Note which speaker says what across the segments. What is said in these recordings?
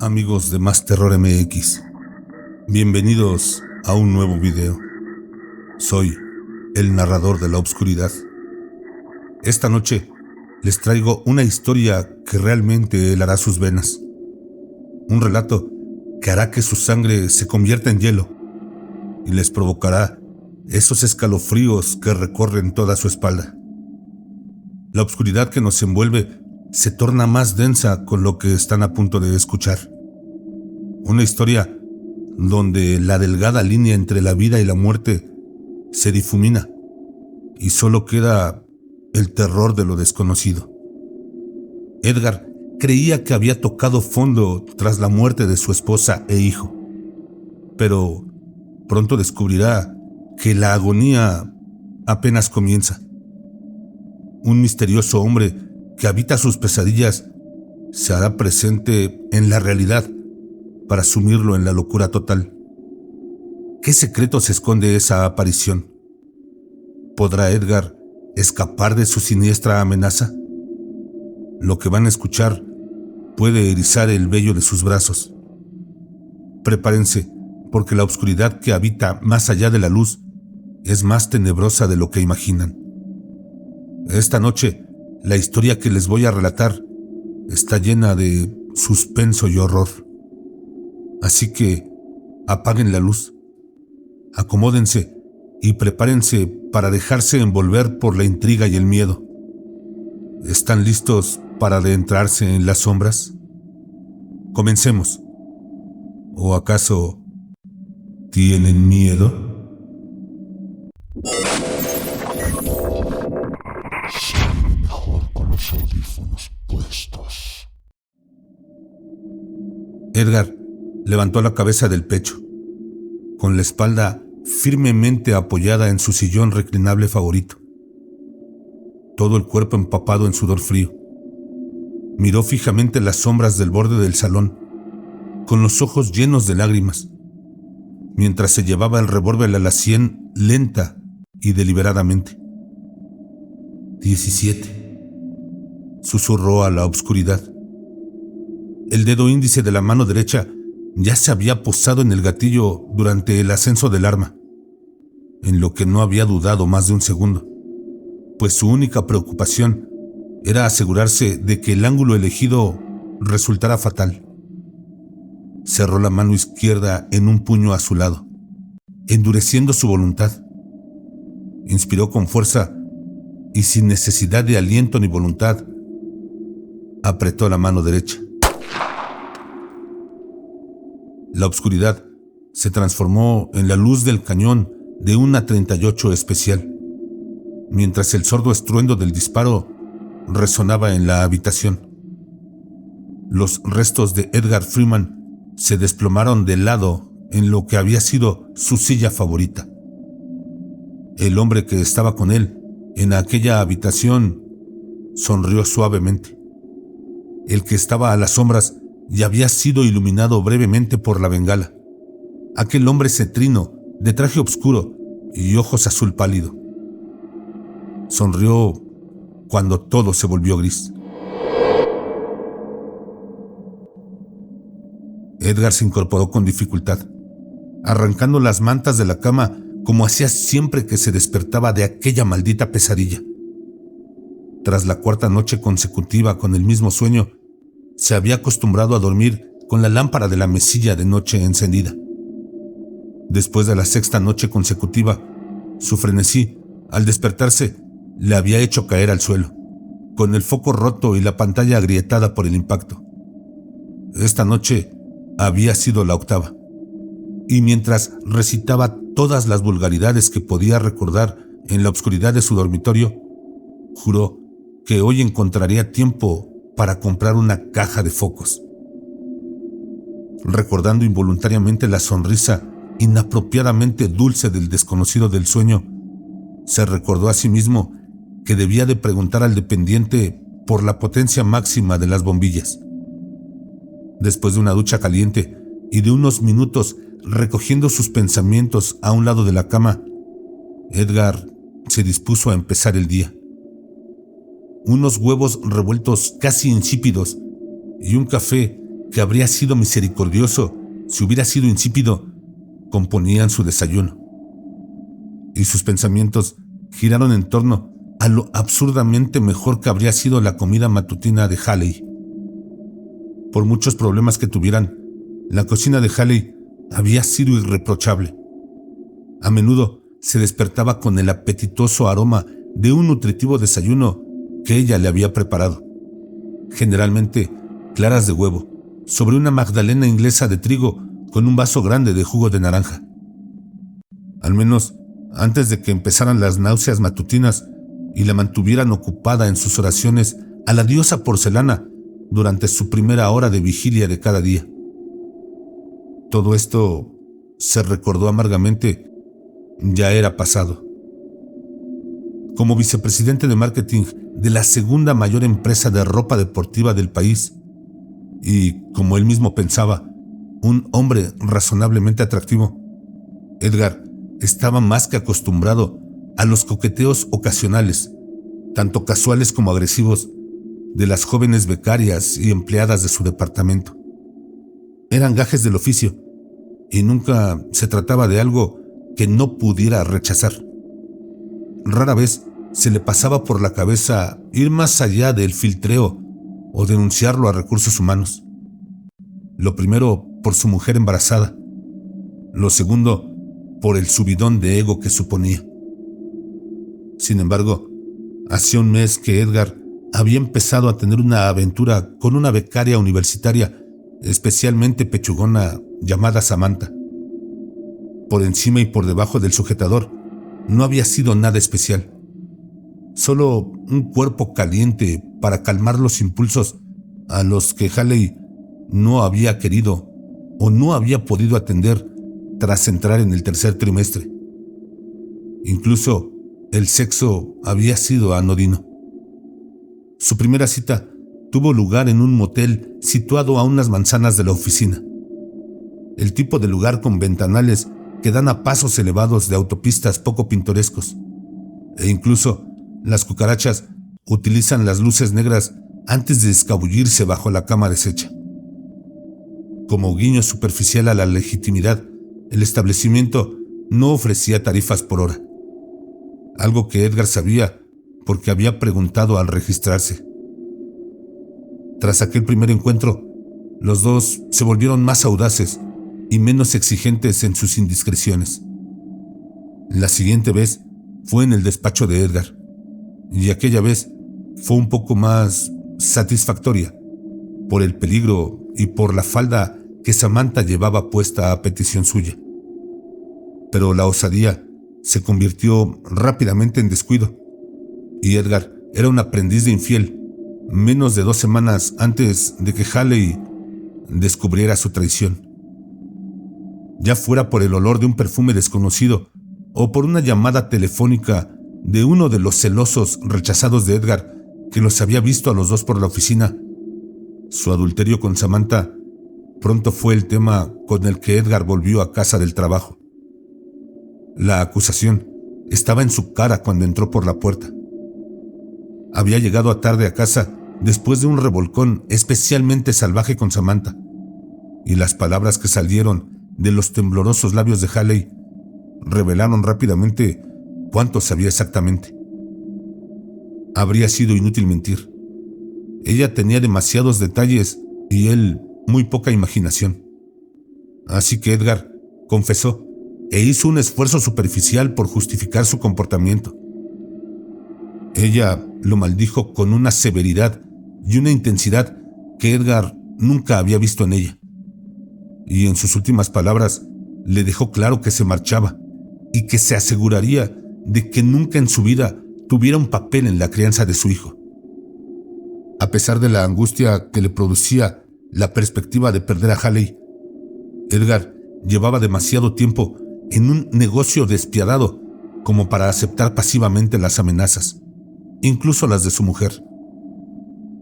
Speaker 1: Amigos de Más Terror MX, bienvenidos a un nuevo video. Soy el narrador de la oscuridad. Esta noche les traigo una historia que realmente helará sus venas. Un relato que hará que su sangre se convierta en hielo y les provocará esos escalofríos que recorren toda su espalda. La oscuridad que nos envuelve se torna más densa con lo que están a punto de escuchar. Una historia donde la delgada línea entre la vida y la muerte se difumina y solo queda el terror de lo desconocido. Edgar creía que había tocado fondo tras la muerte de su esposa e hijo, pero pronto descubrirá que la agonía apenas comienza. Un misterioso hombre que habita sus pesadillas se hará presente en la realidad para sumirlo en la locura total. ¿Qué secreto se esconde esa aparición? ¿Podrá Edgar escapar de su siniestra amenaza? Lo que van a escuchar puede erizar el vello de sus brazos. Prepárense, porque la oscuridad que habita más allá de la luz es más tenebrosa de lo que imaginan. Esta noche, la historia que les voy a relatar está llena de suspenso y horror. Así que apaguen la luz, acomódense y prepárense para dejarse envolver por la intriga y el miedo. ¿Están listos para adentrarse en las sombras? Comencemos. ¿O acaso tienen miedo?
Speaker 2: Mejor con los audífonos puestos.
Speaker 1: Edgar levantó la cabeza del pecho, con la espalda firmemente apoyada en su sillón reclinable favorito. Todo el cuerpo empapado en sudor frío. Miró fijamente las sombras del borde del salón, con los ojos llenos de lágrimas, mientras se llevaba el revólver a la sien lenta y deliberadamente. 17, susurró a la oscuridad. El dedo índice de la mano derecha ya se había posado en el gatillo durante el ascenso del arma, en lo que no había dudado más de un segundo, pues su única preocupación era asegurarse de que el ángulo elegido resultara fatal. Cerró la mano izquierda en un puño a su lado, endureciendo su voluntad. Inspiró con fuerza y sin necesidad de aliento ni voluntad, apretó la mano derecha. La oscuridad se transformó en la luz del cañón de una 38 especial, mientras el sordo estruendo del disparo resonaba en la habitación. Los restos de Edgar Freeman se desplomaron de lado en lo que había sido su silla favorita. El hombre que estaba con él en aquella habitación sonrió suavemente. El que estaba a las sombras y había sido iluminado brevemente por la bengala. Aquel hombre cetrino, de traje oscuro y ojos azul pálido. Sonrió cuando todo se volvió gris. Edgar se incorporó con dificultad, arrancando las mantas de la cama como hacía siempre que se despertaba de aquella maldita pesadilla. Tras la cuarta noche consecutiva con el mismo sueño, se había acostumbrado a dormir con la lámpara de la mesilla de noche encendida. Después de la sexta noche consecutiva, su frenesí, al despertarse, le había hecho caer al suelo, con el foco roto y la pantalla agrietada por el impacto. Esta noche había sido la octava, y mientras recitaba todas las vulgaridades que podía recordar en la oscuridad de su dormitorio, juró que hoy encontraría tiempo para comprar una caja de focos. Recordando involuntariamente la sonrisa inapropiadamente dulce del desconocido del sueño, se recordó a sí mismo que debía de preguntar al dependiente por la potencia máxima de las bombillas. Después de una ducha caliente y de unos minutos recogiendo sus pensamientos a un lado de la cama, Edgar se dispuso a empezar el día. Unos huevos revueltos casi insípidos y un café que habría sido misericordioso si hubiera sido insípido, componían su desayuno. Y sus pensamientos giraron en torno a lo absurdamente mejor que habría sido la comida matutina de Haley. Por muchos problemas que tuvieran, la cocina de Haley había sido irreprochable. A menudo se despertaba con el apetitoso aroma de un nutritivo desayuno que ella le había preparado. Generalmente claras de huevo, sobre una magdalena inglesa de trigo con un vaso grande de jugo de naranja. Al menos antes de que empezaran las náuseas matutinas y la mantuvieran ocupada en sus oraciones a la diosa porcelana durante su primera hora de vigilia de cada día. Todo esto, se recordó amargamente, ya era pasado. Como vicepresidente de marketing de la segunda mayor empresa de ropa deportiva del país, y como él mismo pensaba, un hombre razonablemente atractivo, Edgar estaba más que acostumbrado a los coqueteos ocasionales, tanto casuales como agresivos, de las jóvenes becarias y empleadas de su departamento. Eran gajes del oficio, y nunca se trataba de algo que no pudiera rechazar. Rara vez se le pasaba por la cabeza ir más allá del filtreo o denunciarlo a recursos humanos. Lo primero, por su mujer embarazada. Lo segundo, por el subidón de ego que suponía. Sin embargo, hacía un mes que Edgar había empezado a tener una aventura con una becaria universitaria especialmente pechugona llamada Samantha. Por encima y por debajo del sujetador no había sido nada especial. Solo un cuerpo caliente para calmar los impulsos a los que Haley no había querido o no había podido atender tras entrar en el tercer trimestre. Incluso el sexo había sido anodino. Su primera cita tuvo lugar en un motel situado a unas manzanas de la oficina. El tipo de lugar con ventanales que dan a pasos elevados de autopistas poco pintorescos. E incluso las cucarachas utilizan las luces negras antes de escabullirse bajo la cama deshecha. Como guiño superficial a la legitimidad, el establecimiento no ofrecía tarifas por hora. Algo que Edgar sabía porque había preguntado al registrarse. Tras aquel primer encuentro, los dos se volvieron más audaces y menos exigentes en sus indiscreciones. La siguiente vez fue en el despacho de Edgar, y aquella vez fue un poco más satisfactoria, por el peligro y por la falda que Samantha llevaba puesta a petición suya. Pero la osadía se convirtió rápidamente en descuido, y Edgar era un aprendiz de infiel menos de 2 semanas antes de que Haley descubriera su traición. Ya fuera por el olor de un perfume desconocido o por una llamada telefónica de uno de los celosos rechazados de Edgar que los había visto a los dos por la oficina, su adulterio con Samantha pronto fue el tema con el que Edgar volvió a casa del trabajo. La acusación estaba en su cara cuando entró por la puerta. Había llegado tarde a casa después de un revolcón especialmente salvaje con Samantha, y las palabras que salieron de los temblorosos labios de Haley revelaron rápidamente cuánto sabía exactamente. Habría sido inútil mentir. Ella tenía demasiados detalles y él muy poca imaginación. Así que Edgar confesó e hizo un esfuerzo superficial por justificar su comportamiento. Ella lo maldijo con una severidad y una intensidad que Edgar nunca había visto en ella. Y en sus últimas palabras le dejó claro que se marchaba y que se aseguraría de que nunca en su vida tuviera un papel en la crianza de su hijo. A pesar de la angustia que le producía la perspectiva de perder a Haley, Edgar llevaba demasiado tiempo en un negocio despiadado como para aceptar pasivamente las amenazas, incluso las de su mujer.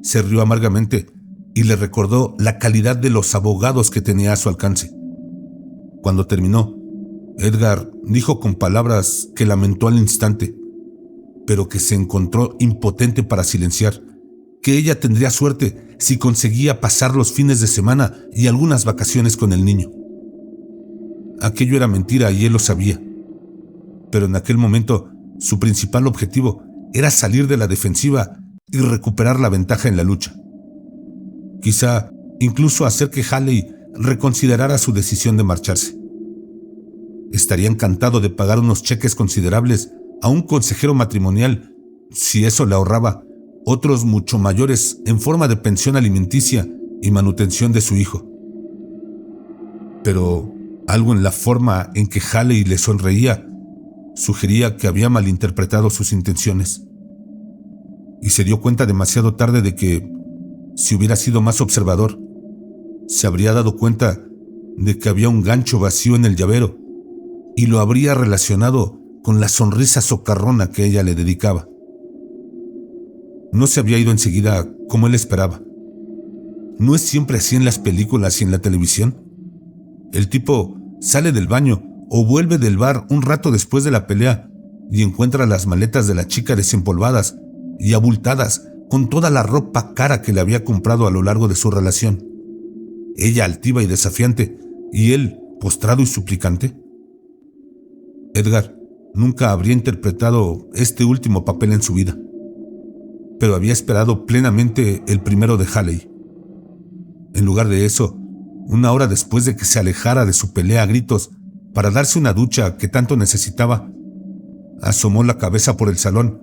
Speaker 1: Se rió amargamente y le recordó la calidad de los abogados que tenía a su alcance. Cuando terminó, Edgar dijo con palabras que lamentó al instante, pero que se encontró impotente para silenciar, que ella tendría suerte si conseguía pasar los fines de semana y algunas vacaciones con el niño. Aquello era mentira y él lo sabía. Pero en aquel momento, su principal objetivo era salir de la defensiva y recuperar la ventaja en la lucha. Quizá incluso hacer que Haley reconsiderara su decisión de marcharse. Estaría encantado de pagar unos cheques considerables a un consejero matrimonial si eso le ahorraba otros mucho mayores en forma de pensión alimenticia y manutención de su hijo. Pero algo en la forma en que Haley le sonreía sugería que había malinterpretado sus intenciones. Y se dio cuenta demasiado tarde de que, si hubiera sido más observador, se habría dado cuenta de que había un gancho vacío en el llavero y lo habría relacionado con la sonrisa socarrona que ella le dedicaba. No se había ido enseguida como él esperaba. ¿No es siempre así en las películas y en la televisión? El tipo sale del baño o vuelve del bar un rato después de la pelea y encuentra las maletas de la chica desempolvadas y abultadas con toda la ropa cara que le había comprado a lo largo de su relación. Ella altiva y desafiante y él postrado y suplicante. Edgar nunca habría interpretado este último papel en su vida, pero había esperado plenamente el primero de Haley. En lugar de eso, una hora después de que se alejara de su pelea a gritos para darse una ducha que tanto necesitaba, asomó la cabeza por el salón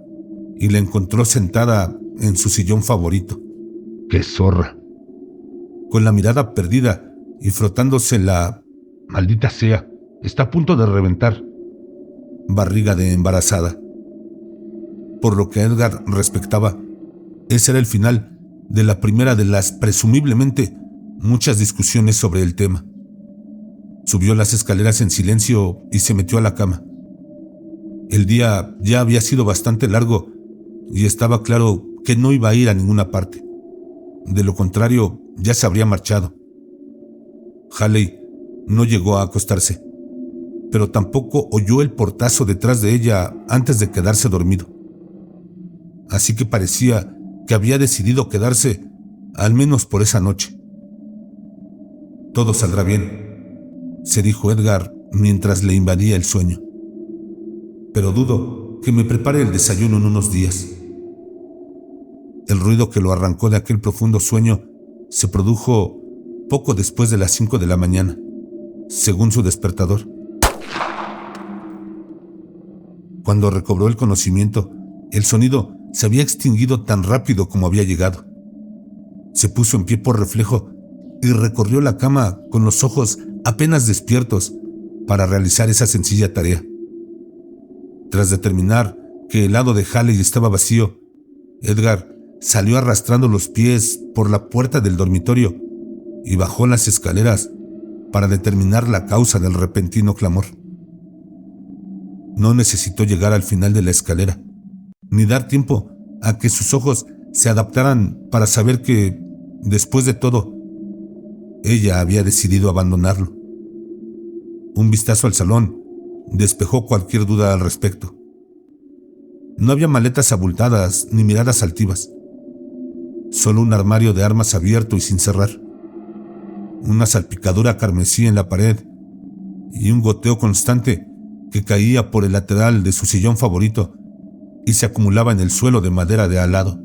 Speaker 1: y la encontró sentada en su sillón favorito. ¡Qué zorra! Con la mirada perdida y frotándose la «maldita sea, está a punto de reventar» barriga de embarazada. Por lo que a Edgar respectaba, ese era el final de la primera de las presumiblemente muchas discusiones sobre el tema. Subió las escaleras en silencio y se metió a la cama. El día ya había sido bastante largo y estaba claro que no iba a ir a ninguna parte. De lo contrario, ya se habría marchado. Haley no llegó a acostarse, pero tampoco oyó el portazo detrás de ella antes de quedarse dormido. Así que parecía que había decidido quedarse, al menos por esa noche. Todo saldrá bien, se dijo Edgar mientras le invadía el sueño. Pero dudo que me prepare el desayuno en unos días. El ruido que lo arrancó de aquel profundo sueño se produjo poco después de las 5 de la mañana, según su despertador. Cuando recobró el conocimiento, el sonido se había extinguido tan rápido como había llegado. Se puso en pie por reflejo y recorrió la cama con los ojos apenas despiertos para realizar esa sencilla tarea. Tras determinar que el lado de Haley estaba vacío, Edgar salió arrastrando los pies por la puerta del dormitorio y bajó las escaleras para determinar la causa del repentino clamor. No necesitó llegar al final de la escalera, ni dar tiempo a que sus ojos se adaptaran para saber que, después de todo, ella había decidido abandonarlo. Un vistazo al salón despejó cualquier duda al respecto. No había maletas abultadas ni miradas altivas. Solo un armario de armas abierto y sin cerrar. Una salpicadura carmesí en la pared y un goteo constante que caía por el lateral de su sillón favorito y se acumulaba en el suelo de madera de al lado.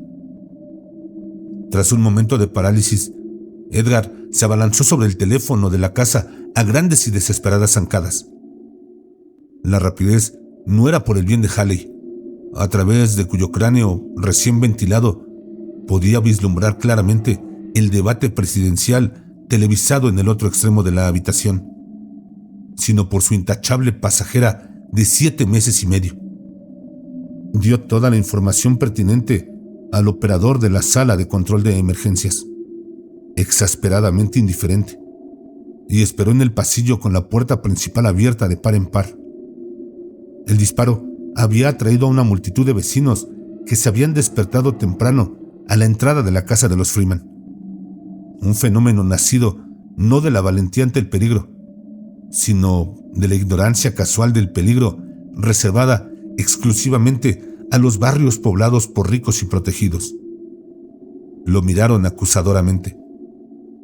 Speaker 1: Tras un momento de parálisis, Edgar se abalanzó sobre el teléfono de la casa a grandes y desesperadas zancadas. La rapidez no era por el bien de Haley, a través de cuyo cráneo recién ventilado podía vislumbrar claramente el debate presidencial televisado en el otro extremo de la habitación, sino por su intachable pasajera de 7 meses y medio. Dio toda la información pertinente al operador de la sala de control de emergencias, exasperadamente indiferente, y esperó en el pasillo con la puerta principal abierta de par en par. El disparo había atraído a una multitud de vecinos que se habían despertado temprano a la entrada de la casa de los Freeman. Un fenómeno nacido no de la valentía ante el peligro, sino de la ignorancia casual del peligro reservada exclusivamente a los barrios poblados por ricos y protegidos. lo miraron acusadoramente,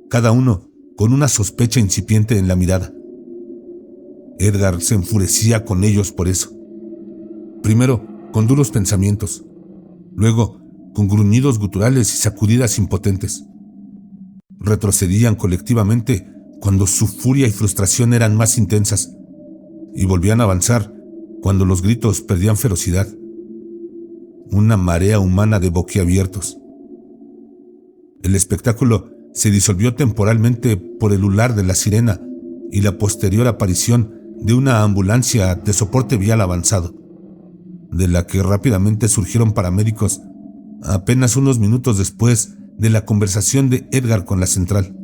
Speaker 1: cada uno con una sospecha incipiente en la mirada. Edgar se enfurecía con ellos por eso. Primero, con duros pensamientos, luego con gruñidos guturales y sacudidas impotentes. Retrocedían colectivamente cuando su furia y frustración eran más intensas, y volvían a avanzar cuando los gritos perdían ferocidad. Una marea humana de boquiabiertos. El espectáculo se disolvió temporalmente por el ular de la sirena y la posterior aparición de una ambulancia de soporte vial avanzado, de la que rápidamente surgieron paramédicos apenas unos minutos después de la conversación de Edgar con la central.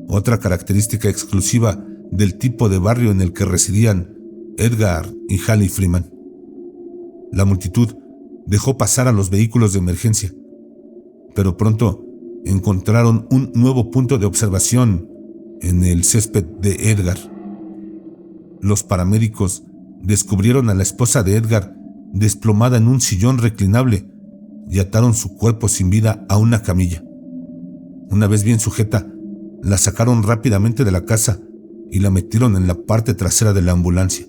Speaker 1: Otra característica exclusiva del tipo de barrio en el que residían Edgar y Haley Freeman. La multitud dejó pasar a los vehículos de emergencia, pero pronto encontraron un nuevo punto de observación en el césped de Edgar. Los paramédicos descubrieron a la esposa de Edgar desplomada en un sillón reclinable y ataron su cuerpo sin vida a una camilla. Una vez bien sujeta, la sacaron rápidamente de la casa y la metieron en la parte trasera de la ambulancia.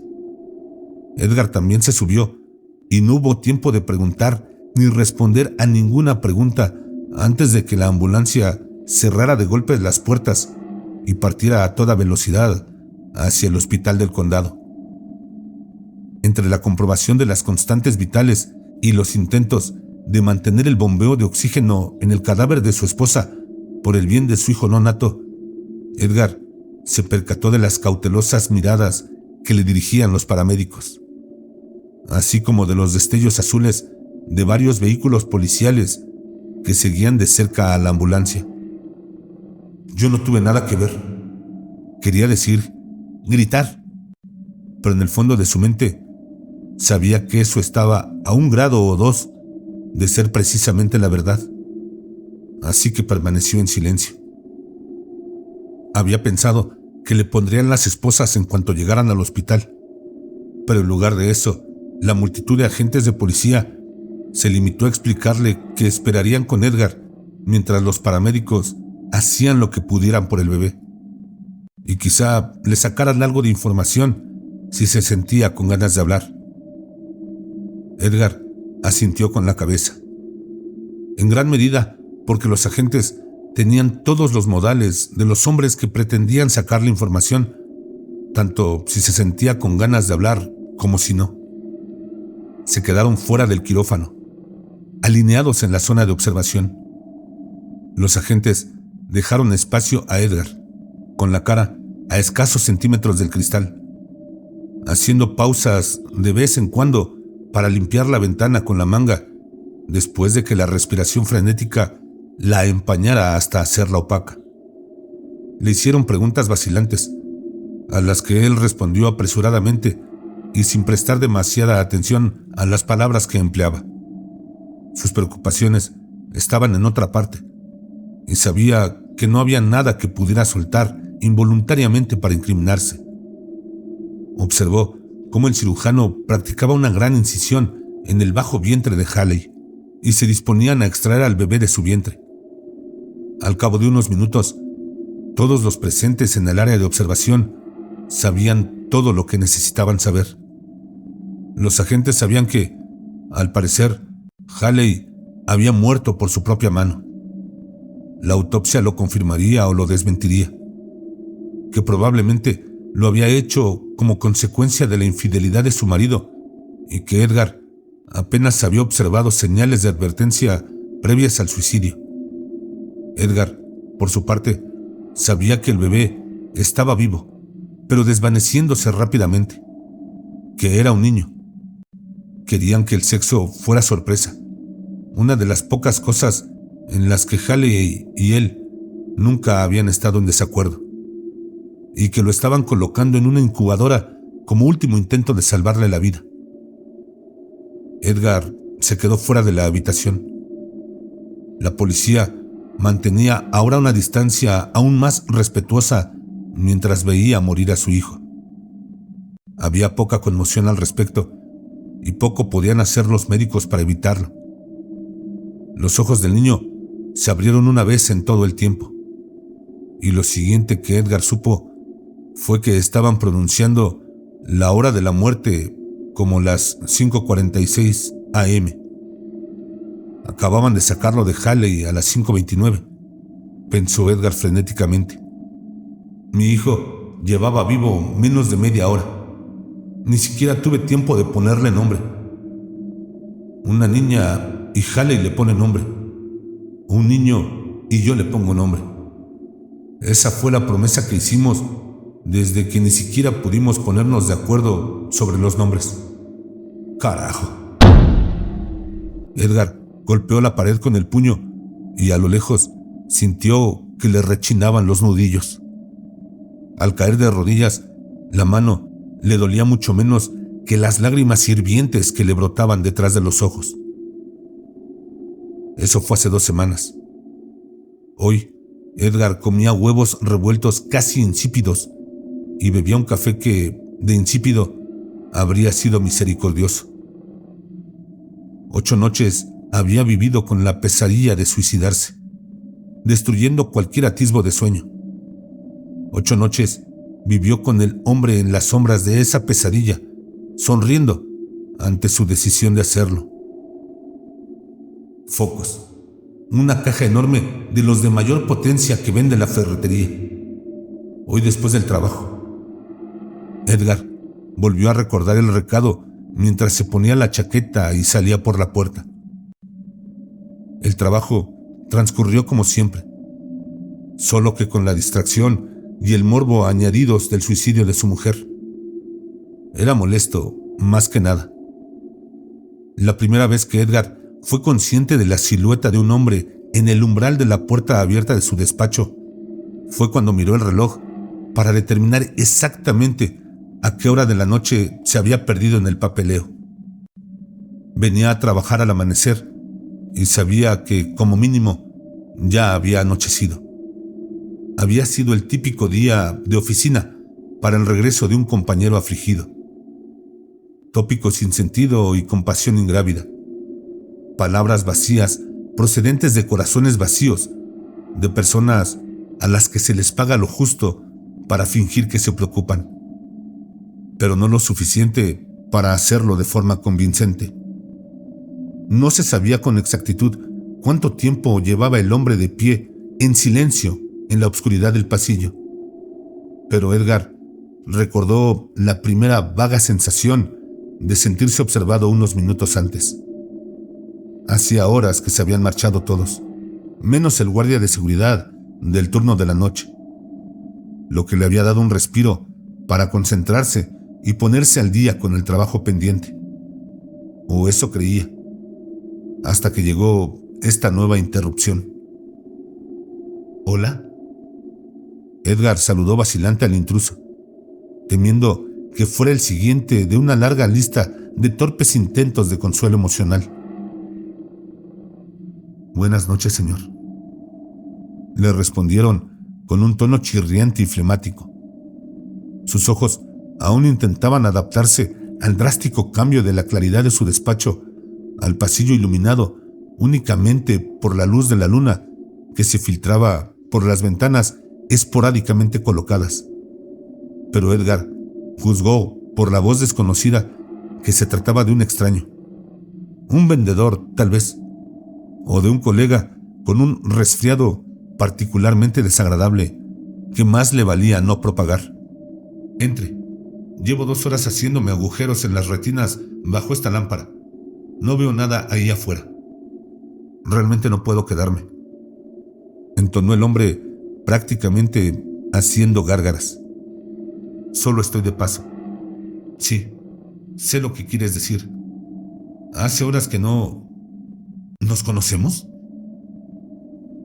Speaker 1: Edgar también se subió y no hubo tiempo de preguntar ni responder a ninguna pregunta antes de que la ambulancia cerrara de golpe las puertas y partiera a toda velocidad hacia el hospital del condado. Entre la comprobación de las constantes vitales y los intentos de mantener el bombeo de oxígeno en el cadáver de su esposa por el bien de su hijo no nato, Edgar se percató de las cautelosas miradas que le dirigían los paramédicos, así como de los destellos azules de varios vehículos policiales que seguían de cerca a la ambulancia. Yo no tuve nada que ver. Quería decir, gritar, pero en el fondo de su mente sabía que eso estaba a 1 grado o 2 de ser precisamente la verdad, así que permaneció en silencio. Había pensado que le pondrían las esposas en cuanto llegaran al hospital, pero en lugar de eso, la multitud de agentes de policía se limitó a explicarle que esperarían con Edgar mientras los paramédicos hacían lo que pudieran por el bebé, y quizá le sacaran algo de información si se sentía con ganas de hablar. Edgar asintió con la cabeza, en gran medida porque los agentes tenían todos los modales de los hombres que pretendían sacarle información, tanto si se sentía con ganas de hablar como si no. Se quedaron fuera del quirófano, alineados en la zona de observación. Los agentes dejaron espacio a Edgar, con la cara a escasos centímetros del cristal, haciendo pausas de vez en cuando para limpiar la ventana con la manga, después de que la respiración frenética la empañara hasta hacerla opaca. Le hicieron preguntas vacilantes, a las que él respondió apresuradamente y sin prestar demasiada atención a las palabras que empleaba. Sus preocupaciones estaban en otra parte, y sabía que no había nada que pudiera soltar involuntariamente para incriminarse. Observó cómo el cirujano practicaba una gran incisión en el bajo vientre de Haley y se disponían a extraer al bebé de su vientre. Al cabo de unos minutos, todos los presentes en el área de observación sabían todo lo que necesitaban saber. Los agentes sabían que, al parecer, Haley había muerto por su propia mano. La autopsia lo confirmaría o lo desmentiría, que probablemente lo había hecho como consecuencia de la infidelidad de su marido y que Edgar apenas había observado señales de advertencia previas al suicidio. Edgar, por su parte, sabía que el bebé estaba vivo, pero desvaneciéndose rápidamente, que era un niño. Querían que el sexo fuera sorpresa, una de las pocas cosas en las que Haley y él nunca habían estado en desacuerdo, y que lo estaban colocando en una incubadora como último intento de salvarle la vida. Edgar se quedó fuera de la habitación. La policía mantenía ahora una distancia aún más respetuosa mientras veía morir a su hijo. Había poca conmoción al respecto y poco podían hacer los médicos para evitarlo. Los ojos del niño se abrieron una vez en todo el tiempo, y lo siguiente que Edgar supo fue que estaban pronunciando la hora de la muerte como las 5:46 AM. Acababan de sacarlo de Haley a las 5:29, pensó Edgar frenéticamente. Mi hijo llevaba vivo menos de media hora. Ni siquiera tuve tiempo de ponerle nombre. Una niña y Haley le pone nombre. Un niño y yo le pongo nombre. Esa fue la promesa que hicimos desde que ni siquiera pudimos ponernos de acuerdo sobre los nombres. Carajo. Edgar golpeó la pared con el puño y a lo lejos sintió que le rechinaban los nudillos. Al caer de rodillas, la mano le dolía mucho menos que las lágrimas hirvientes que le brotaban detrás de los ojos. Eso fue hace 2 semanas. Hoy, Edgar comía huevos revueltos casi insípidos y bebía un café que, de insípido, habría sido misericordioso. 8 noches había vivido con la pesadilla de suicidarse, destruyendo cualquier atisbo de sueño. 8 noches vivió con el hombre en las sombras de esa pesadilla, sonriendo ante su decisión de hacerlo. Focos, una caja enorme de los de mayor potencia que vende la ferretería. Hoy, después del trabajo, Edgar volvió a recordar el recado mientras se ponía la chaqueta y salía por la puerta. El trabajo transcurrió como siempre, solo que con la distracción y el morbo añadidos del suicidio de su mujer. Era molesto, más que nada. La primera vez que Edgar fue consciente de la silueta de un hombre en el umbral de la puerta abierta de su despacho fue cuando miró el reloj para determinar exactamente a qué hora de la noche se había perdido en el papeleo. Venía a trabajar al amanecer y sabía que, como mínimo, ya había anochecido. Había sido el típico día de oficina para el regreso de un compañero afligido. Tópicos sin sentido y con pasión ingrávida. Palabras vacías procedentes de corazones vacíos, de personas a las que se les paga lo justo para fingir que se preocupan, pero no lo suficiente para hacerlo de forma convincente. No se sabía con exactitud cuánto tiempo llevaba el hombre de pie, en silencio, en la oscuridad del pasillo. Pero Edgar recordó la primera vaga sensación de sentirse observado unos minutos antes. Hacía horas que se habían marchado todos, menos el guardia de seguridad del turno de la noche, lo que le había dado un respiro para concentrarse y ponerse al día con el trabajo pendiente. O eso creía, hasta que llegó esta nueva interrupción. ¿Hola? Edgar saludó vacilante al intruso, temiendo que fuera el siguiente de una larga lista de torpes intentos de consuelo emocional. Buenas noches, señor, le respondieron con un tono chirriante y flemático. Sus ojos aún intentaban adaptarse al drástico cambio de la claridad de su despacho al pasillo iluminado únicamente por la luz de la luna que se filtraba por las ventanas esporádicamente colocadas. Pero Edgar juzgó por la voz desconocida que se trataba de un extraño, un vendedor tal vez, o de un colega con un resfriado particularmente desagradable que más le valía no propagar. Entre. Llevo 2 horas haciéndome agujeros en las retinas bajo esta lámpara. No veo nada ahí afuera. Realmente no puedo quedarme, entonó el hombre prácticamente haciendo gárgaras. Solo estoy de paso. Sí, sé lo que quieres decir. Hace horas que no... ¿Nos conocemos?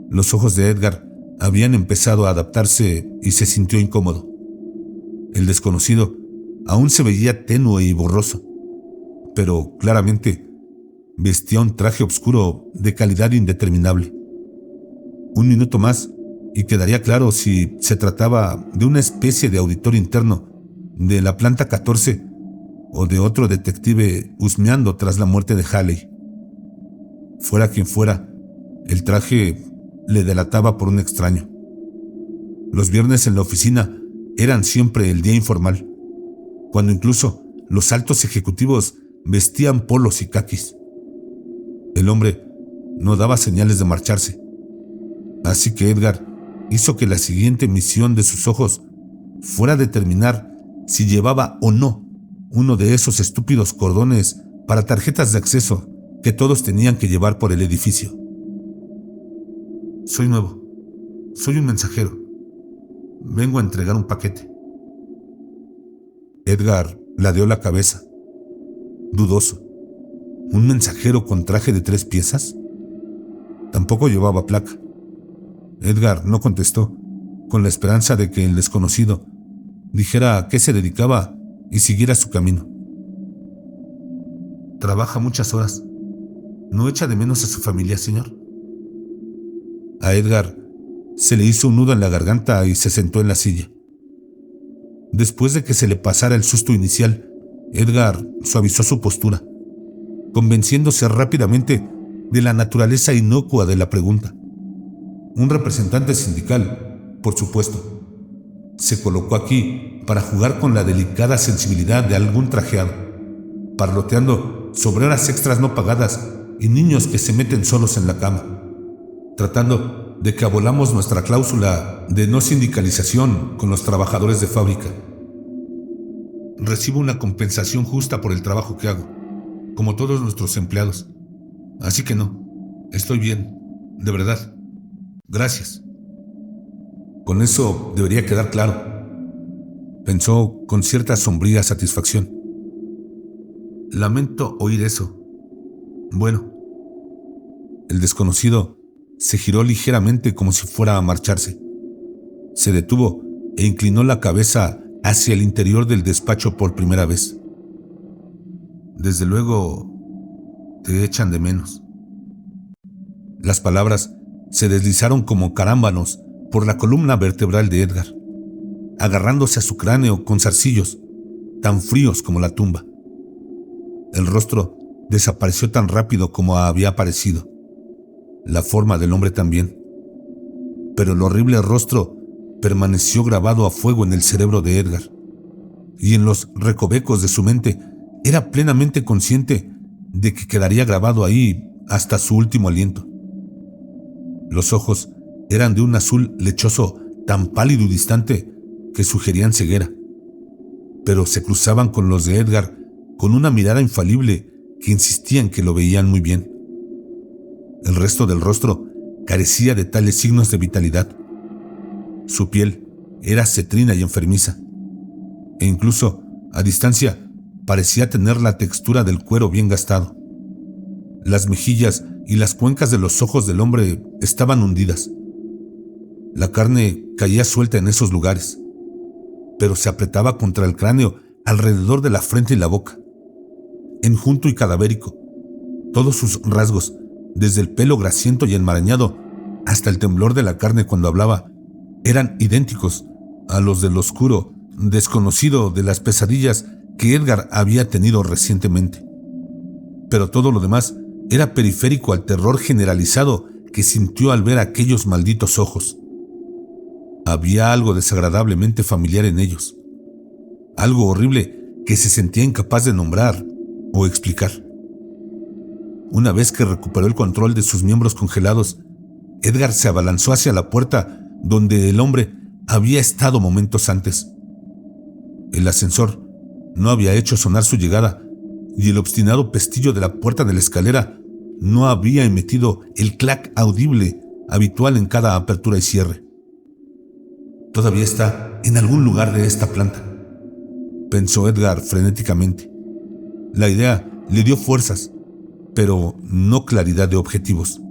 Speaker 1: Los ojos de Edgar habían empezado a adaptarse y se sintió incómodo. El desconocido aún se veía tenue y borroso, pero claramente vestía un traje oscuro de calidad indeterminable. 1 minuto más y quedaría claro si se trataba de una especie de auditor interno de la planta 14 o de otro detective husmeando tras la muerte de Haley. Fuera quien fuera, el traje le delataba por un extraño. Los viernes en la oficina eran siempre el día informal, cuando incluso los altos ejecutivos vestían polos y caquis. El hombre no daba señales de marcharse, así que Edgar hizo que la siguiente misión de sus ojos fuera determinar si llevaba o no uno de esos estúpidos cordones para tarjetas de acceso que todos tenían que llevar por el edificio. Soy nuevo, soy un mensajero. Vengo a entregar un paquete. Edgar ladeó la cabeza, dudoso. ¿Un mensajero con traje de 3 piezas? Tampoco llevaba placa. Edgar no contestó, con la esperanza de que el desconocido dijera a qué se dedicaba y siguiera su camino. Trabaja muchas horas. ¿No echa de menos a su familia, señor? A Edgar se le hizo un nudo en la garganta y se sentó en la silla. Después de que se le pasara el susto inicial, Edgar suavizó su postura, convenciéndose rápidamente de la naturaleza inocua de la pregunta. Un representante sindical, por supuesto, se colocó aquí para jugar con la delicada sensibilidad de algún trajeado, parloteando sobre horas extras no pagadas y niños que se meten solos en la cama, tratando de que abolamos nuestra cláusula de no sindicalización con los trabajadores de fábrica. Recibo una compensación justa por el trabajo que hago, como todos nuestros empleados. Así que no, estoy bien, de verdad. Gracias. Con eso debería quedar claro, pensó con cierta sombría satisfacción. Lamento oír eso. Bueno. El desconocido se giró ligeramente como si fuera a marcharse. Se detuvo e inclinó la cabeza hacia el interior del despacho por primera vez. Desde luego, te echan de menos. Las palabras se deslizaron como carámbanos por la columna vertebral de Edgar, agarrándose a su cráneo con zarcillos, tan fríos como la tumba. El rostro desapareció tan rápido como había aparecido. La forma del hombre también. Pero el horrible rostro permaneció grabado a fuego en el cerebro de Edgar, y en los recovecos de su mente era plenamente consciente de que quedaría grabado ahí hasta su último aliento. Los ojos eran de un azul lechoso tan pálido y distante que sugerían ceguera, pero se cruzaban con los de Edgar con una mirada infalible que insistía en que lo veían muy bien. El resto del rostro carecía de tales signos de vitalidad. Su piel era cetrina y enfermiza, e incluso, a distancia, parecía tener la textura del cuero bien gastado. Las mejillas y las cuencas de los ojos del hombre estaban hundidas. La carne caía suelta en esos lugares, pero se apretaba contra el cráneo alrededor de la frente y la boca. Enjunto y cadavérico, todos sus rasgos, desde el pelo grasiento y enmarañado hasta el temblor de la carne cuando hablaba, eran idénticos a los del oscuro desconocido de las pesadillas que Edgar había tenido recientemente. Pero todo lo demás era periférico al terror generalizado que sintió al ver aquellos malditos ojos. Había algo desagradablemente familiar en ellos, algo horrible que se sentía incapaz de nombrar o explicar. Una vez que recuperó el control de sus miembros congelados, Edgar se abalanzó hacia la puerta donde el hombre había estado momentos antes. El ascensor no había hecho sonar su llegada y el obstinado pestillo de la puerta de la escalera no había emitido el clac audible habitual en cada apertura y cierre. Todavía está en algún lugar de esta planta, pensó Edgar frenéticamente. La idea le dio fuerzas, pero no claridad de objetivos.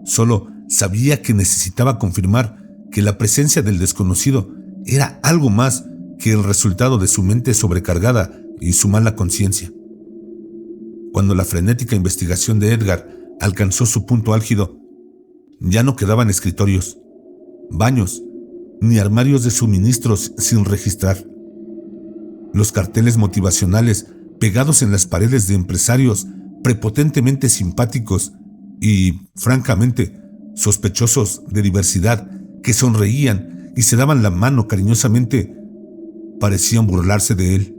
Speaker 1: Solo sabía que necesitaba confirmar que la presencia del desconocido era algo más que el resultado de su mente sobrecargada y su mala conciencia. Cuando la frenética investigación de Edgar alcanzó su punto álgido, ya no quedaban escritorios, baños, ni armarios de suministros sin registrar. Los carteles motivacionales pegados en las paredes de empresarios prepotentemente simpáticos y, francamente, sospechosos de diversidad, que sonreían y se daban la mano cariñosamente, parecían burlarse de él.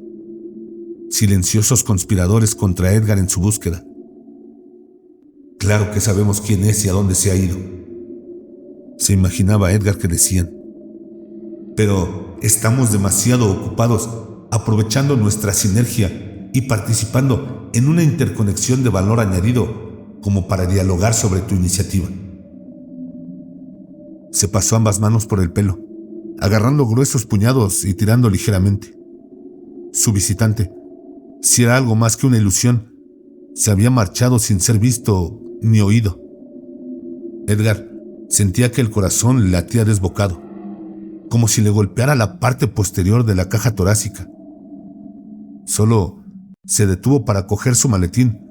Speaker 1: Silenciosos conspiradores contra Edgar en su búsqueda. Claro que sabemos quién es y a dónde se ha ido, se imaginaba Edgar que decían. Pero estamos demasiado ocupados aprovechando nuestra sinergia y participando en una interconexión de valor añadido como para dialogar sobre tu iniciativa. Se pasó ambas manos por el pelo, agarrando gruesos puñados y tirando ligeramente. Su visitante, si era algo más que una ilusión, se había marchado sin ser visto ni oído. Edgar sentía que el corazón le latía desbocado, como si le golpeara la parte posterior de la caja torácica. Solo se detuvo para coger su maletín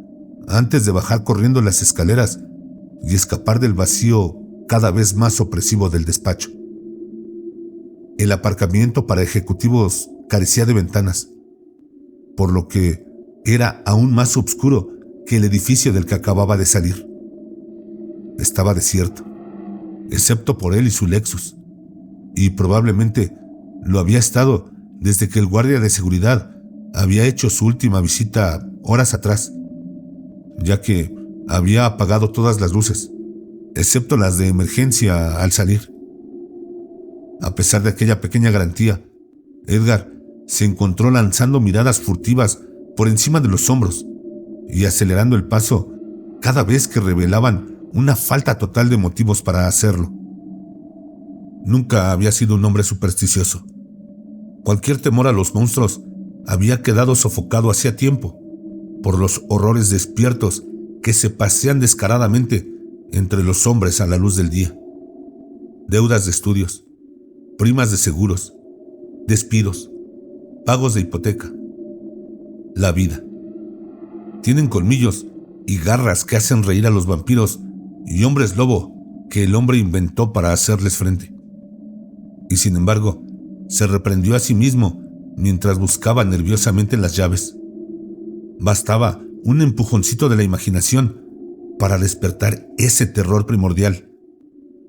Speaker 1: antes de bajar corriendo las escaleras y escapar del vacío cada vez más opresivo del despacho. El aparcamiento para ejecutivos carecía de ventanas, por lo que era aún más oscuro que el edificio del que acababa de salir. Estaba desierto, excepto por él y su Lexus, y probablemente lo había estado desde que el guardia de seguridad había hecho su última visita horas atrás, ya que había apagado todas las luces, excepto las de emergencia al salir. A pesar de aquella pequeña garantía, Edgar se encontró lanzando miradas furtivas por encima de los hombros y acelerando el paso cada vez que revelaban una falta total de motivos para hacerlo. Nunca había sido un hombre supersticioso. Cualquier temor a los monstruos había quedado sofocado hacía tiempo por los horrores despiertos que se pasean descaradamente entre los hombres a la luz del día. Deudas de estudios, primas de seguros, despidos, pagos de hipoteca. La vida. Tienen colmillos y garras que hacen reír a los vampiros y hombres lobo que el hombre inventó para hacerles frente. Y sin embargo, se reprendió a sí mismo mientras buscaba nerviosamente las llaves. Bastaba un empujoncito de la imaginación para despertar ese terror primordial,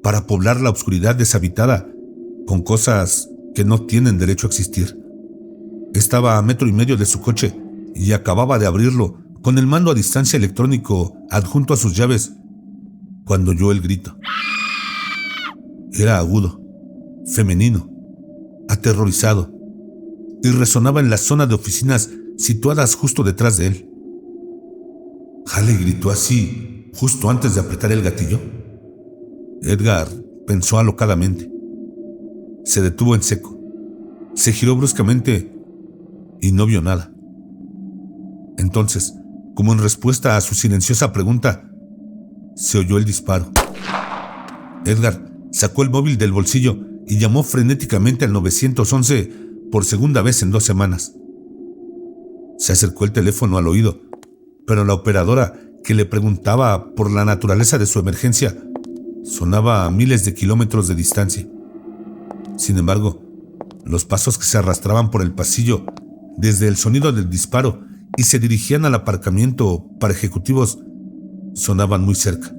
Speaker 1: para poblar la oscuridad deshabitada con cosas que no tienen derecho a existir. Estaba a 1.5 metros de su coche y acababa de abrirlo con el mando a distancia electrónico adjunto a sus llaves cuando oyó el grito. Era agudo, femenino, aterrorizado, y resonaba en la zona de oficinas situadas justo detrás de él. ¿Halley gritó así justo antes de apretar el gatillo? Edgar pensó alocadamente. Se detuvo en seco, se giró bruscamente y no vio nada. Entonces, como en respuesta a su silenciosa pregunta, se oyó el disparo. Edgar sacó el móvil del bolsillo y llamó frenéticamente al 911 por segunda vez en 2 semanas. Se acercó el teléfono al oído, pero la operadora, que le preguntaba por la naturaleza de su emergencia, sonaba a miles de kilómetros de distancia. Sin embargo, los pasos que se arrastraban por el pasillo desde el sonido del disparo y se dirigían al aparcamiento para ejecutivos sonaban muy cerca.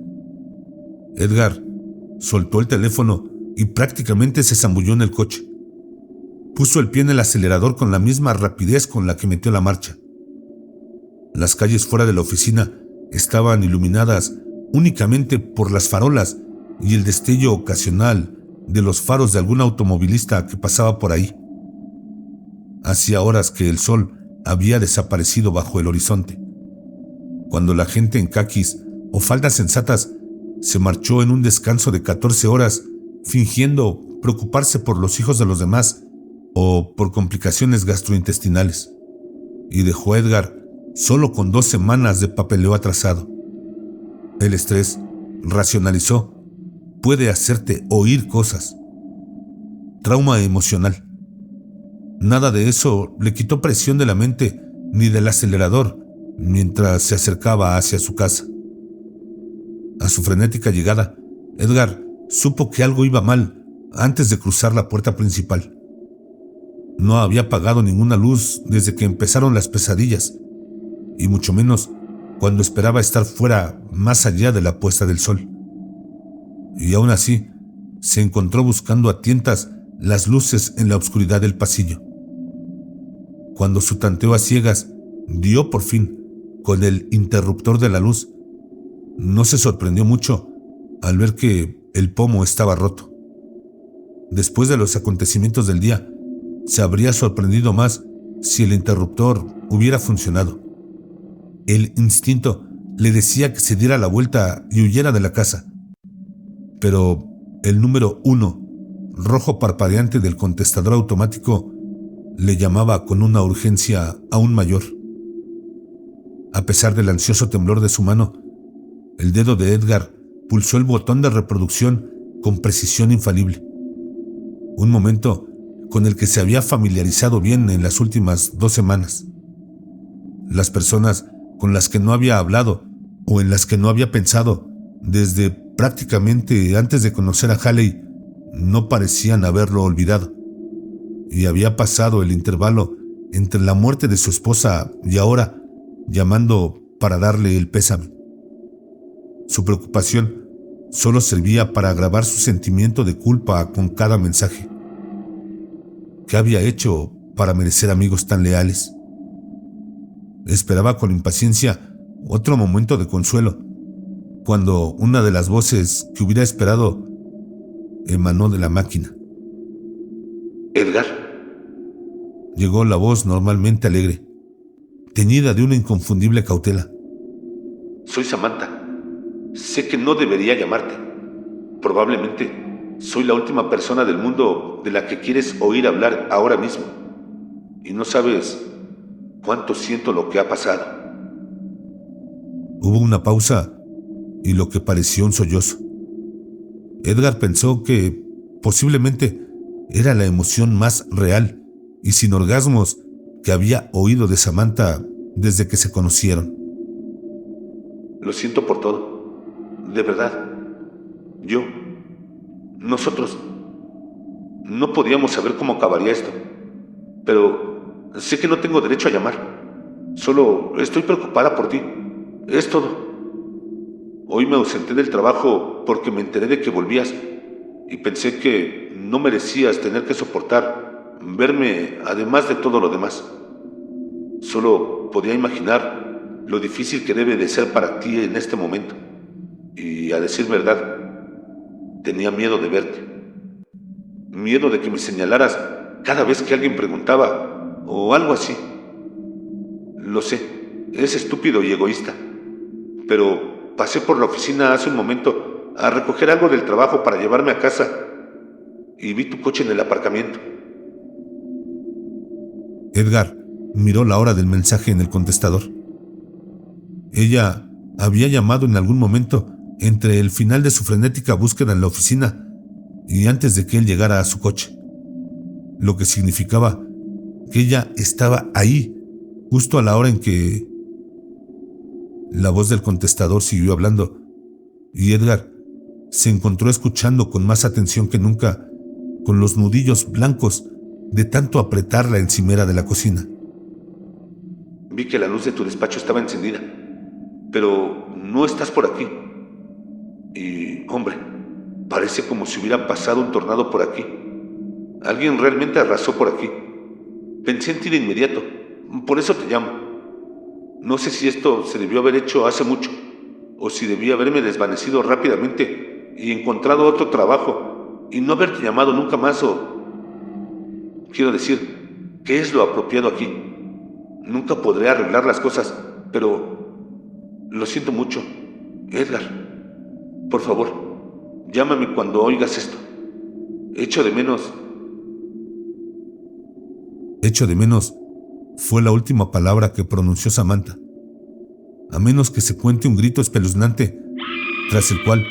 Speaker 1: Edgar soltó el teléfono y prácticamente se zambulló en el coche. Puso el pie en el acelerador con la misma rapidez con la que metió la marcha. Las calles fuera de la oficina estaban iluminadas únicamente por las farolas y el destello ocasional de los faros de algún automovilista que pasaba por ahí. Hacía horas que el sol había desaparecido bajo el horizonte, cuando la gente en caquis o faldas sensatas se marchó en un descanso de 14 horas fingiendo preocuparse por los hijos de los demás o por complicaciones gastrointestinales, y dejó a Edgar solo con 2 semanas de papeleo atrasado. El estrés, racionalizó, puede hacerte oír cosas. Trauma emocional. Nada de eso le quitó presión de la mente ni del acelerador mientras se acercaba hacia su casa. A su frenética llegada, Edgar supo que algo iba mal antes de cruzar la puerta principal. No había apagado ninguna luz desde que empezaron las pesadillas, y mucho menos cuando esperaba estar fuera más allá de la puesta del sol. y aún así se encontró buscando a tientas las luces en la oscuridad del pasillo. Cuando su tanteo a ciegas dio por fin con el interruptor de la luz, no se sorprendió mucho al ver que el pomo estaba roto. Después de los acontecimientos del día, se habría sorprendido más si el interruptor hubiera funcionado. El instinto le decía que se diera la vuelta y huyera de la casa. Pero el número 1, rojo parpadeante del contestador automático, le llamaba con una urgencia aún mayor. A pesar del ansioso temblor de su mano, el dedo de Edgar pulsó el botón de reproducción con precisión infalible. Un momento con el que se había familiarizado bien en las últimas 2 semanas. Las personas con las que no había hablado o en las que no había pensado desde prácticamente antes de conocer a Haley no parecían haberlo olvidado. Y había pasado el intervalo entre la muerte de su esposa y ahora llamando para darle el pésame. Su preocupación solo servía para agravar su sentimiento de culpa con cada mensaje. ¿Qué había hecho para merecer amigos tan leales? Esperaba con impaciencia otro momento de consuelo, cuando una de las voces que hubiera esperado emanó de la máquina.
Speaker 3: Edgar.
Speaker 1: Llegó la voz normalmente alegre, teñida de una inconfundible cautela.
Speaker 3: Soy Samantha. Sé que no debería llamarte. Probablemente soy la última persona del mundo de la que quieres oír hablar ahora mismo. Y no sabes cuánto siento lo que ha pasado.
Speaker 1: Hubo una pausa y lo que pareció un sollozo. Edgar pensó que posiblemente era la emoción más real y sin orgasmos que había oído de Samantha desde que se conocieron.
Speaker 3: Lo siento por todo. De verdad. Nosotros no podíamos saber cómo acabaría esto. Pero sé que no tengo derecho a llamar. Solo estoy preocupada por ti. Es todo. Hoy me ausenté del trabajo porque me enteré de que volvías y pensé que no merecías tener que soportar verme además de todo lo demás. Solo podía imaginar lo difícil que debe de ser para ti en este momento. Y a decir verdad, tenía miedo de verte. Miedo de que me señalaras cada vez que alguien preguntaba o algo así. Lo sé, es estúpido y egoísta, pero pasé por la oficina hace un momento a recoger algo del trabajo para llevarme a casa y vi tu coche en el aparcamiento.
Speaker 1: Edgar miró la hora del mensaje en el contestador. Ella había llamado en algún momento entre el final de su frenética búsqueda en la oficina y antes de que él llegara a su coche, lo que significaba que ella estaba ahí justo a la hora en que... La voz del contestador siguió hablando y Edgar se encontró escuchando con más atención que nunca, con los nudillos blancos de tanto apretar la encimera de la cocina.
Speaker 3: Vi que la luz de tu despacho estaba encendida, pero no estás por aquí. Y, hombre, parece como si hubiera pasado un tornado por aquí. Alguien realmente arrasó por aquí. Pensé en ti de inmediato, por eso te llamo. No sé si esto se debió haber hecho hace mucho, o si debí haberme desvanecido rápidamente y encontrado otro trabajo y no haberte llamado nunca más, o... Quiero decir, ¿qué es lo apropiado aquí? Nunca podré arreglar las cosas, pero... Lo siento mucho, Edgar. Por favor, llámame cuando oigas esto. Echo de menos...
Speaker 1: Echo de menos fue la última palabra que pronunció Samantha, a menos que se cuente un grito espeluznante, tras el cual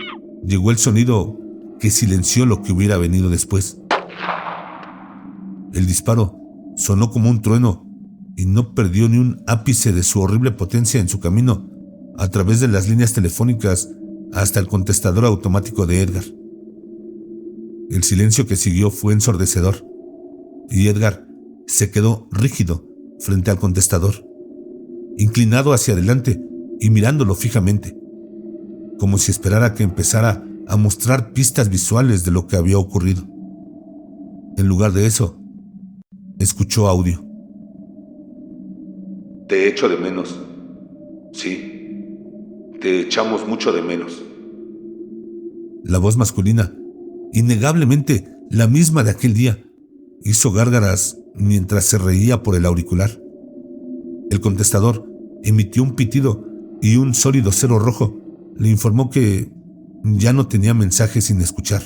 Speaker 1: llegó el sonido que silenció lo que hubiera venido después. El disparo sonó como un trueno y no perdió ni un ápice de su horrible potencia en su camino a través de las líneas telefónicas hasta el contestador automático de Edgar. El silencio que siguió fue ensordecedor y Edgar se quedó rígido frente al contestador, inclinado hacia adelante y mirándolo fijamente, como si esperara que empezara a mostrar pistas visuales de lo que había ocurrido. En lugar de eso, escuchó audio.
Speaker 3: Te echo de menos. Sí, te echamos mucho de menos.
Speaker 1: La voz masculina, innegablemente la misma de aquel día, hizo gárgaras mientras se reía por el auricular. El contestador emitió un pitido y un sólido cero rojo le informó que ya no tenía mensajes sin escuchar.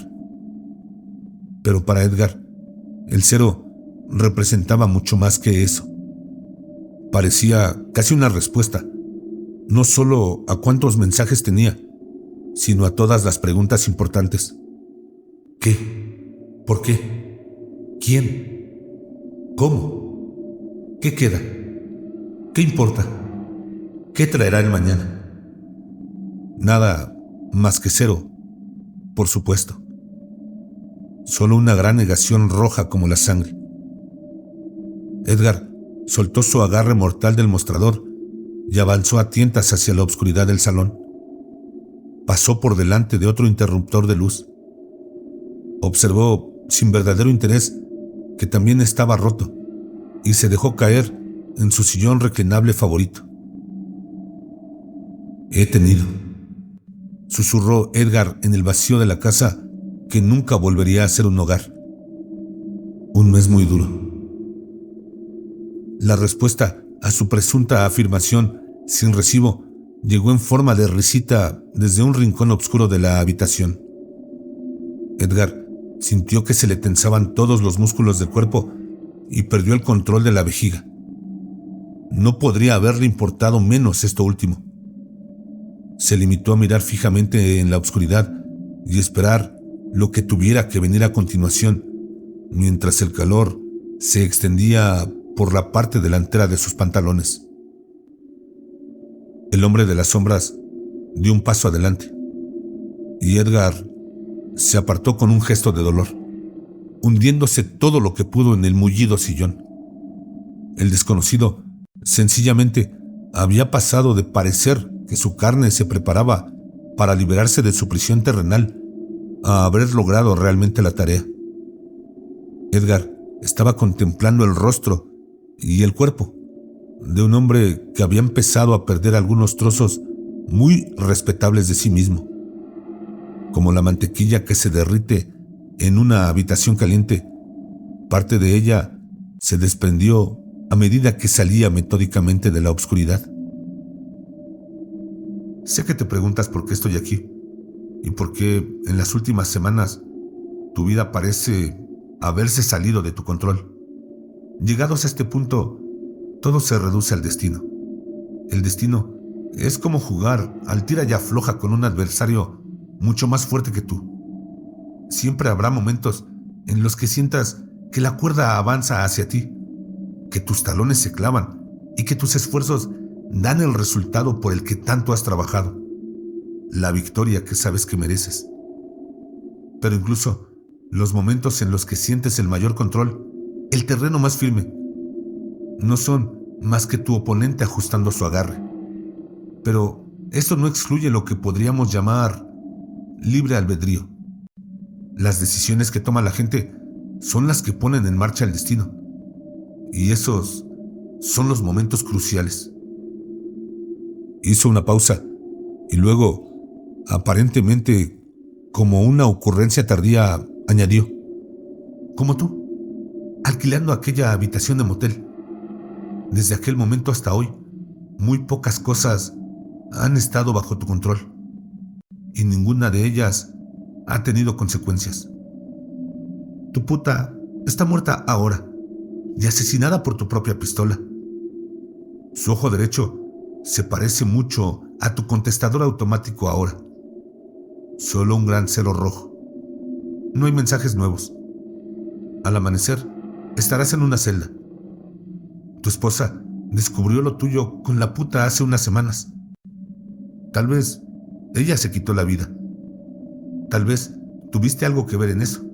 Speaker 1: Pero para Edgar, el cero representaba mucho más que eso. Parecía casi una respuesta, no solo a cuántos mensajes tenía, sino a todas las preguntas importantes. ¿Qué? ¿Por qué? ¿Quién? ¿Cómo? ¿Qué queda? ¿Qué importa? ¿Qué traerá el mañana? Nada más que cero, por supuesto. Solo una gran negación roja como la sangre. Edgar soltó su agarre mortal del mostrador y avanzó a tientas hacia la oscuridad del salón. Pasó por delante de otro interruptor de luz. Observó sin verdadero interés que también estaba roto y se dejó caer en su sillón reclinable favorito. He tenido, susurró Edgar en el vacío de la casa que nunca volvería a ser un hogar. Un mes muy duro. La respuesta a su presunta afirmación sin recibo llegó en forma de risita desde un rincón oscuro de la habitación. Edgar sintió que se le tensaban todos los músculos del cuerpo y perdió el control de la vejiga. No podría haberle importado menos esto último. Se limitó a mirar fijamente en la oscuridad y esperar lo que tuviera que venir a continuación, mientras el calor se extendía por la parte delantera de sus pantalones. El hombre de las sombras dio un paso adelante y Edgar se apartó con un gesto de dolor, hundiéndose todo lo que pudo en el mullido sillón. El desconocido sencillamente había pasado de parecer que su carne se preparaba para liberarse de su prisión terrenal a haber logrado realmente la tarea. Edgar estaba contemplando el rostro y el cuerpo de un hombre que había empezado a perder algunos trozos muy respetables de sí mismo. Como la mantequilla que se derrite en una habitación caliente, parte de ella se desprendió a medida que salía metódicamente de la oscuridad. Sé que te preguntas por qué estoy aquí y por qué en las últimas semanas tu vida parece haberse salido de tu control. Llegados a este punto, todo se reduce al destino. El destino es como jugar al tira y afloja con un adversario mucho más fuerte que tú. Siempre habrá momentos en los que sientas que la cuerda avanza hacia ti, que tus talones se clavan y que tus esfuerzos dan el resultado por el que tanto has trabajado, la victoria que sabes que mereces. Pero incluso los momentos en los que sientes el mayor control, el terreno más firme, no son más que tu oponente ajustando su agarre. Pero esto no excluye lo que podríamos llamar libre albedrío. Las decisiones que toma la gente son las que ponen en marcha el destino. Y esos son los momentos cruciales. Hizo una pausa y luego, aparentemente como una ocurrencia tardía, añadió: como tú, alquilando aquella habitación de motel. Desde aquel momento hasta hoy, muy pocas cosas han estado bajo tu control y ninguna de ellas ha tenido consecuencias. Tu puta está muerta ahora y asesinada por tu propia pistola. Su ojo derecho se parece mucho a tu contestador automático ahora. Solo un gran cero rojo. No hay mensajes nuevos. Al amanecer, estarás en una celda. Tu esposa descubrió lo tuyo con la puta hace unas semanas. Tal vez ella se quitó la vida. Tal vez tuviste algo que ver en eso.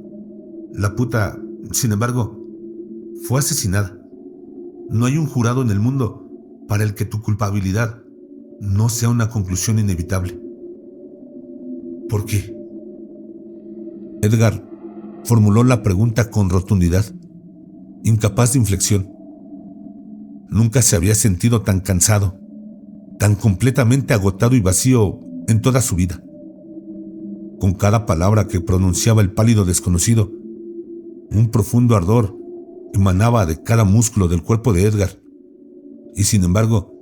Speaker 1: La puta, sin embargo, fue asesinada. No hay un jurado en el mundo para el que tu culpabilidad no sea una conclusión inevitable. ¿Por qué? Edgar formuló la pregunta con rotundidad, incapaz de inflexión. Nunca se había sentido tan cansado, tan completamente agotado y vacío en toda su vida. Con cada palabra que pronunciaba el pálido desconocido, un profundo ardor emanaba de cada músculo del cuerpo de Edgar, y sin embargo,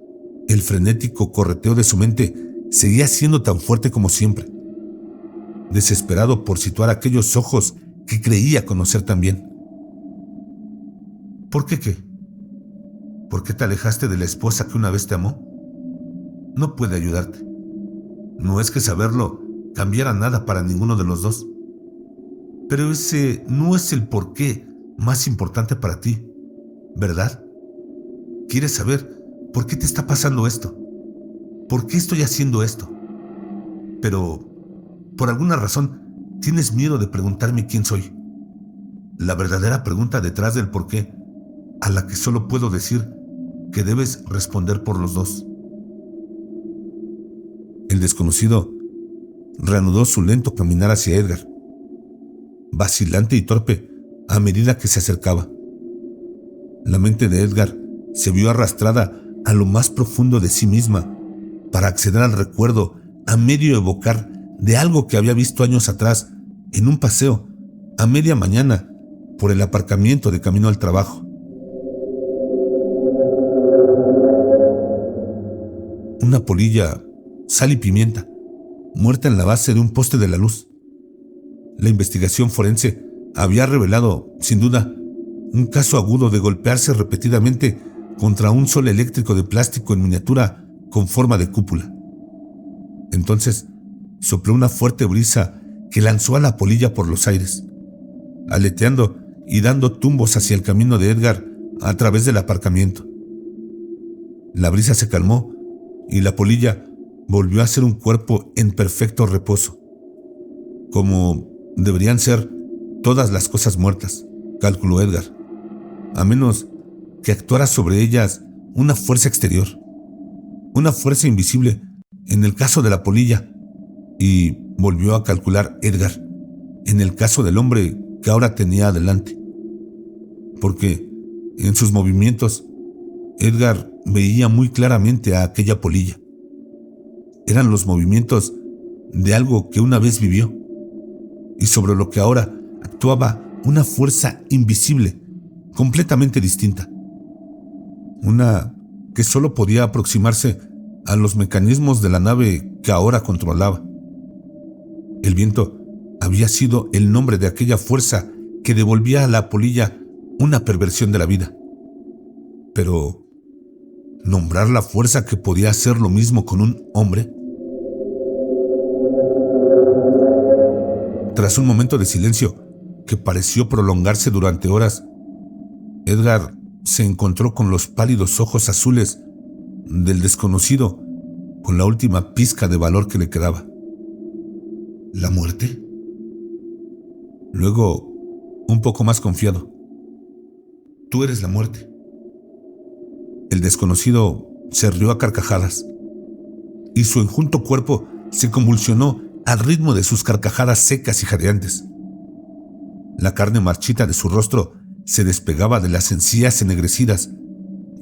Speaker 1: el frenético correteo de su mente seguía siendo tan fuerte como siempre, desesperado por situar aquellos ojos que creía conocer tan bien. ¿Por qué qué? ¿Por qué te alejaste de la esposa que una vez te amó? No puede ayudarte. No es que saberlo cambiara nada para ninguno de los dos. Pero ese no es el por qué más importante para ti, ¿verdad? ¿Quieres saber por qué te está pasando esto? ¿Por qué estoy haciendo esto? Pero, por alguna razón, tienes miedo de preguntarme quién soy. La verdadera pregunta detrás del por qué, a la que solo puedo decir que debes responder por los dos. El desconocido reanudó su lento caminar hacia Edgar, vacilante y torpe a medida que se acercaba. La mente de Edgar se vio arrastrada a lo más profundo de sí misma para acceder al recuerdo a medio evocar de algo que había visto años atrás en un paseo a media mañana por el aparcamiento de camino al trabajo. Una polilla, sal y pimienta, muerta en la base de un poste de la luz. La investigación forense había revelado, sin duda, un caso agudo de golpearse repetidamente contra un sol eléctrico de plástico en miniatura con forma de cúpula. Entonces, sopló una fuerte brisa que lanzó a la polilla por los aires, aleteando y dando tumbos hacia el camino de Edgar a través del aparcamiento. La brisa se calmó y la polilla volvió a ser un cuerpo en perfecto reposo, como deberían ser todas las cosas muertas, calculó Edgar, a menos que actuara sobre ellas una fuerza exterior, una fuerza invisible en el caso de la polilla, y volvió a calcular Edgar en el caso del hombre que ahora tenía adelante, porque en sus movimientos Edgar veía muy claramente a aquella polilla. Eran los movimientos de algo que una vez vivió y sobre lo que ahora actuaba una fuerza invisible, completamente distinta. Una que solo podía aproximarse a los mecanismos de la nave que ahora controlaba. El viento había sido el nombre de aquella fuerza que devolvía a la polilla una perversión de la vida. Pero, ¿nombrar la fuerza que podía hacer lo mismo con un hombre? Tras un momento de silencio que pareció prolongarse durante horas, Edgar se encontró con los pálidos ojos azules del desconocido, con la última pizca de valor que le quedaba. ¿La muerte? Luego, un poco más confiado: tú eres la muerte. El desconocido se rió a carcajadas, y su enjuto cuerpo se convulsionó al ritmo de sus carcajadas secas y jadeantes. La carne marchita de su rostro se despegaba de las encías ennegrecidas,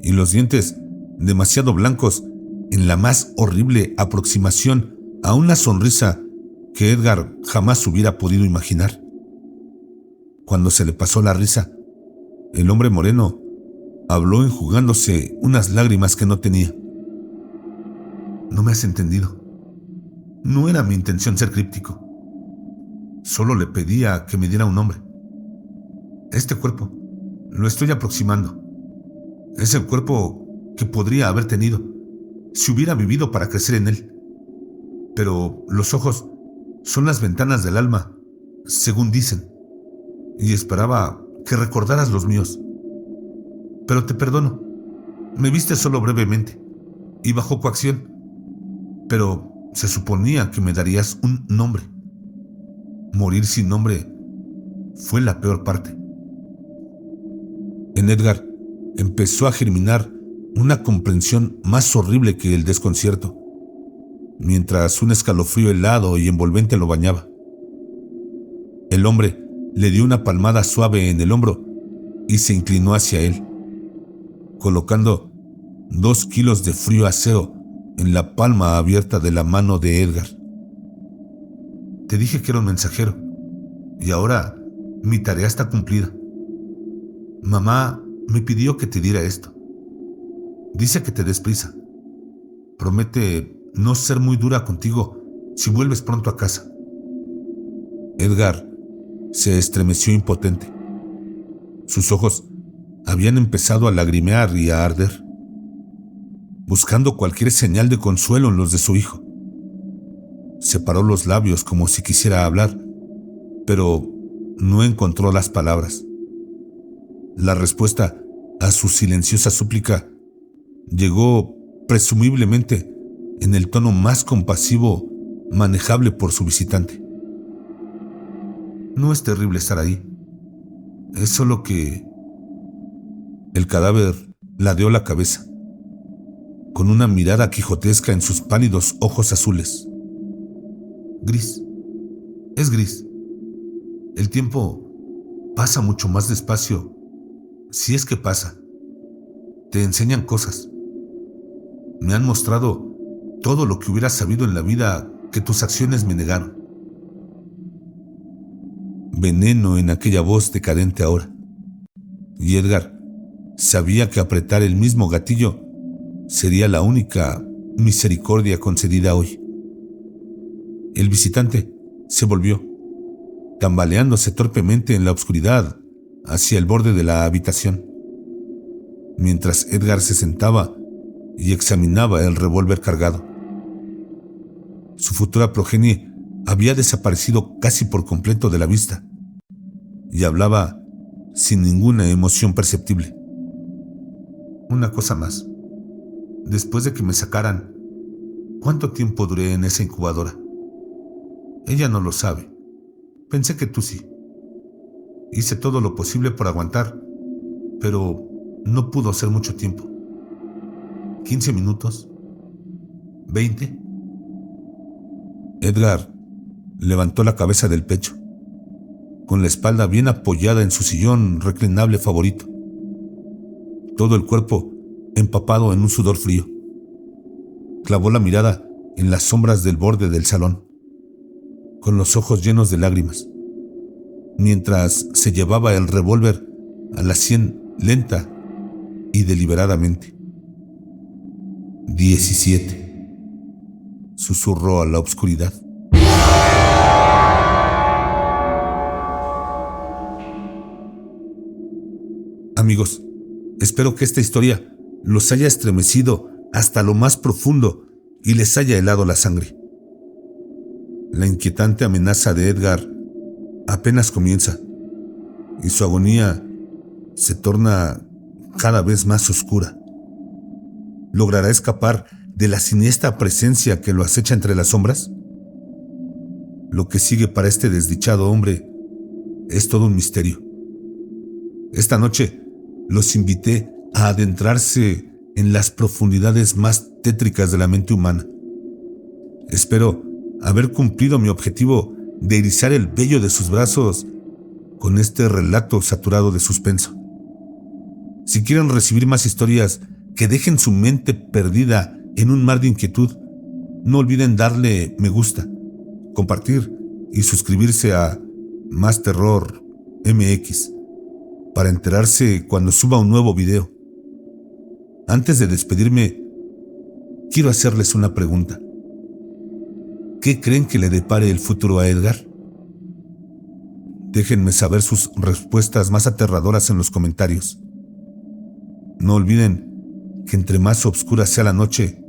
Speaker 1: y los dientes, demasiado blancos, en la más horrible aproximación a una sonrisa que Edgar jamás hubiera podido imaginar. Cuando se le pasó la risa, el hombre moreno habló enjugándose unas lágrimas que no tenía. No me has entendido. No era mi intención ser críptico. Solo le pedía que me diera un nombre. Este cuerpo lo estoy aproximando. Es el cuerpo que podría haber tenido si hubiera vivido para crecer en él. Pero los ojos son las ventanas del alma, según dicen, y esperaba que recordaras los míos. Pero te perdono. Me viste solo brevemente y bajo coacción, pero se suponía que me darías un nombre. Morir sin nombre fue la peor parte. En Edgar empezó a germinar una comprensión más horrible que el desconcierto, mientras un escalofrío helado y envolvente lo bañaba. El hombre le dio una palmada suave en el hombro y se inclinó hacia él, colocando 2 kilos de frío acero en la palma abierta de la mano de Edgar. Te dije que era un mensajero, y ahora mi tarea está cumplida. Mamá me pidió que te diera esto. Dice que te des prisa. Promete no ser muy dura contigo si vuelves pronto a casa. Edgar se estremeció impotente. Sus ojos habían empezado a lagrimear y a arder, buscando cualquier señal de consuelo en los de su hijo. Separó los labios como si quisiera hablar, pero no encontró las palabras. La respuesta a su silenciosa súplica llegó presumiblemente en el tono más compasivo manejable por su visitante. No es terrible estar ahí. Es solo que... El cadáver ladeó la cabeza, con una mirada quijotesca en sus pálidos ojos azules. Gris. Es gris. El tiempo pasa mucho más despacio, si es que pasa. Te enseñan cosas. Me han mostrado todo lo que hubiera sabido en la vida que tus acciones me negaron. Veneno en aquella voz decadente ahora. Y Edgar sabía que apretar el mismo gatillo sería la única misericordia concedida hoy. El visitante se volvió, tambaleándose torpemente en la oscuridad hacia el borde de la habitación, mientras Edgar se sentaba y examinaba el revólver cargado. Su futura progenie había desaparecido casi por completo de la vista y hablaba sin ninguna emoción perceptible. Una cosa más. Después de que me sacaran, ¿cuánto tiempo duré en esa incubadora? Ella no lo sabe. Pensé que tú sí. Hice todo lo posible por aguantar, pero no pudo ser mucho tiempo. 15 minutos. 20. Edgar levantó la cabeza del pecho, con la espalda bien apoyada en su sillón reclinable favorito, todo el cuerpo empapado en un sudor frío. Clavó la mirada en las sombras del borde del salón, con los ojos llenos de lágrimas, mientras se llevaba el revólver a la sien lenta y deliberadamente. 17, susurró a la oscuridad. Amigos, espero que esta historia los haya estremecido hasta lo más profundo y les haya helado la sangre. La inquietante amenaza de Edgar apenas comienza y su agonía se torna cada vez más oscura. ¿Logrará escapar de la siniestra presencia que lo acecha entre las sombras? Lo que sigue para este desdichado hombre es todo un misterio. Esta noche los invité a adentrarse en las profundidades más tétricas de la mente humana. Espero haber cumplido mi objetivo de erizar el vello de sus brazos con este relato saturado de suspenso. Si quieren recibir más historias que dejen su mente perdida en un mar de inquietud, no olviden darle me gusta, compartir y suscribirse a Más Terror MX para enterarse cuando suba un nuevo video. Antes de despedirme, quiero hacerles una pregunta. ¿Qué creen que le depare el futuro a Edgar? Déjenme saber sus respuestas más aterradoras en los comentarios. No olviden que entre más oscura sea la noche,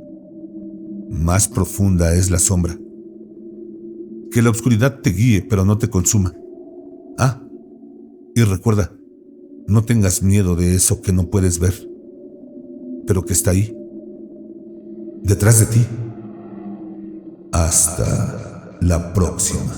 Speaker 1: más profunda es la sombra. Que la oscuridad te guíe, pero no te consuma. Ah, y recuerda, no tengas miedo de eso que no puedes ver, pero que está ahí, detrás de ti. Hasta la próxima.